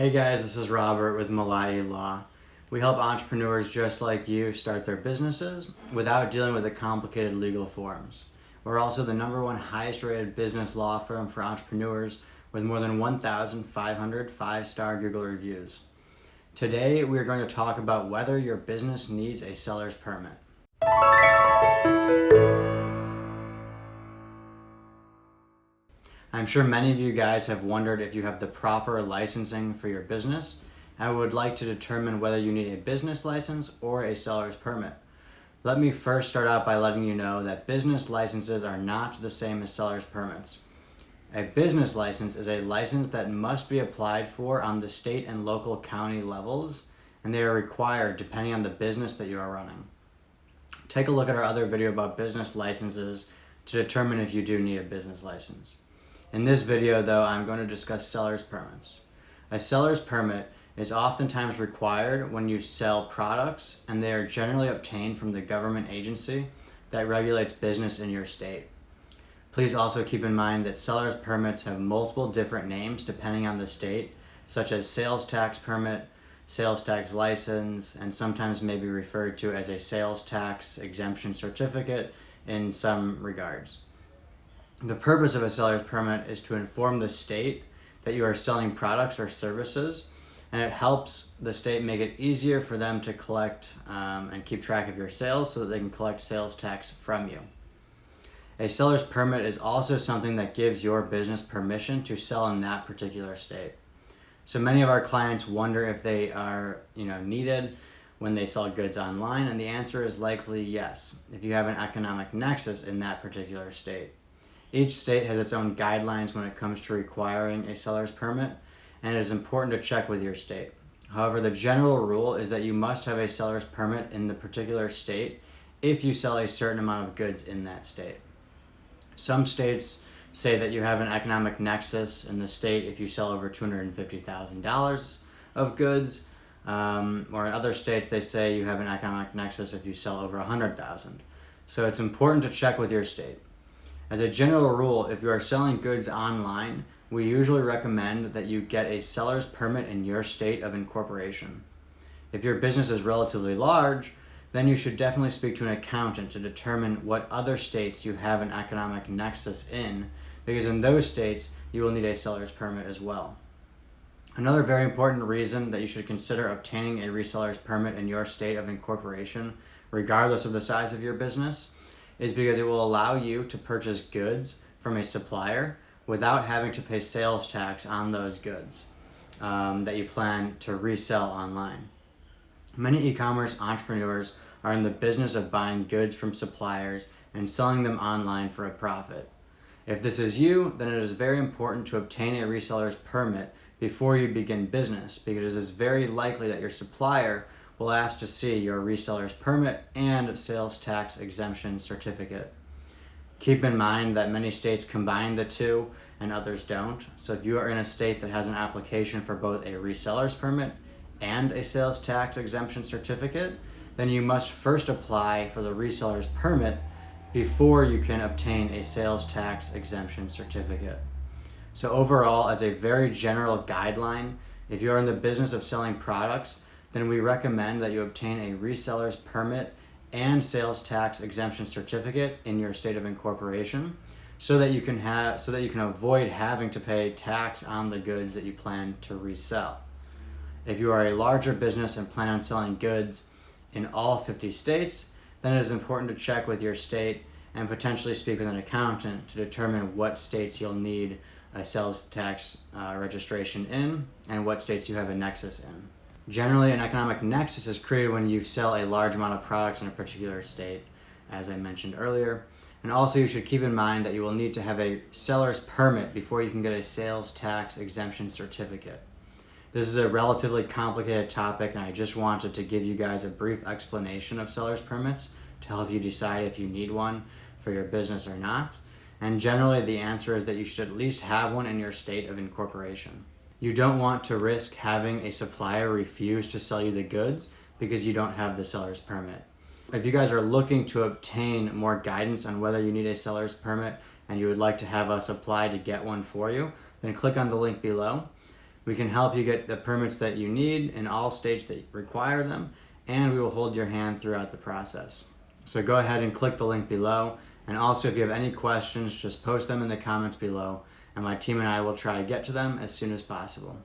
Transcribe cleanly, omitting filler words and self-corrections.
Hey guys, this is Robert with Malai Law. We help entrepreneurs just like you start their businesses without dealing with the complicated legal forms. We're also the #1 highest rated business law firm for entrepreneurs with more than 1,500 5-star Google reviews. Today we are going to talk about whether your business needs a seller's permit. I'm sure many of you guys have wondered if you have the proper licensing for your business and would like to determine whether you need a business license or a seller's permit. Let me first start out by letting you know that business licenses are not the same as seller's permits. A business license is a license that must be applied for on the state and local county levels, and they are required depending on the business that you are running. Take a look at our other video about business licenses to determine if you do need a business license. In this video though, I'm going to discuss seller's permits. A seller's permit is oftentimes required when you sell products, and they are generally obtained from the government agency that regulates business in your state. Please also keep in mind that seller's permits have multiple different names depending on the state, such as sales tax permit, sales tax license, and sometimes may be referred to as a sales tax exemption certificate in some regards. The purpose of a seller's permit is to inform the state that you are selling products or services, and it helps the state make it easier for them to collect and keep track of your sales so that they can collect sales tax from you. A seller's permit is also something that gives your business permission to sell in that particular state. So many of our clients wonder if they are needed when they sell goods online, and the answer is likely yes, if you have an economic nexus in that particular state. Each state has its own guidelines when it comes to requiring a seller's permit, and it is important to check with your state. However, the general rule is that you must have a seller's permit in the particular state if you sell a certain amount of goods in that state. Some states say that you have an economic nexus in the state if you sell over $250,000 of goods, or in other states they say you have an economic nexus if you sell over $100,000. So it's important to check with your state. As a general rule, if you are selling goods online, we usually recommend that you get a seller's permit in your state of incorporation. If your business is relatively large, then you should definitely speak to an accountant to determine what other states you have an economic nexus in, because in those states, you will need a seller's permit as well. Another very important reason that you should consider obtaining a reseller's permit in your state of incorporation, regardless of the size of your business, is because it will allow you to purchase goods from a supplier without having to pay sales tax on those goods that you plan to resell online. Many e-commerce entrepreneurs are in the business of buying goods from suppliers and selling them online for a profit. If this is you, then it is very important to obtain a reseller's permit before you begin business, because it is very likely that your supplier will ask to see your reseller's permit and sales tax exemption certificate. Keep in mind that many states combine the two and others don't. So if you are in a state that has an application for both a reseller's permit and a sales tax exemption certificate, then you must first apply for the reseller's permit before you can obtain a sales tax exemption certificate. So overall, as a very general guideline, if you are in the business of selling products, then we recommend that you obtain a reseller's permit and sales tax exemption certificate in your state of incorporation, so that you can avoid having to pay tax on the goods that you plan to resell. If you are a larger business and plan on selling goods in all 50 states, then it is important to check with your state and potentially speak with an accountant to determine what states you'll need a sales tax registration in and what states you have a nexus in. Generally, an economic nexus is created when you sell a large amount of products in a particular state, as I mentioned earlier. And also you should keep in mind that you will need to have a seller's permit before you can get a sales tax exemption certificate. This is a relatively complicated topic, and I just wanted to give you guys a brief explanation of seller's permits to help you decide if you need one for your business or not. And generally the answer is that you should at least have one in your state of incorporation. You don't want to risk having a supplier refuse to sell you the goods because you don't have the seller's permit. If you guys are looking to obtain more guidance on whether you need a seller's permit and you would like to have us apply to get one for you, then click on the link below. We can help you get the permits that you need in all states that require them, and we will hold your hand throughout the process. So go ahead and click the link below. And also, if you have any questions, just post them in the comments below, and my team and I will try to get to them as soon as possible.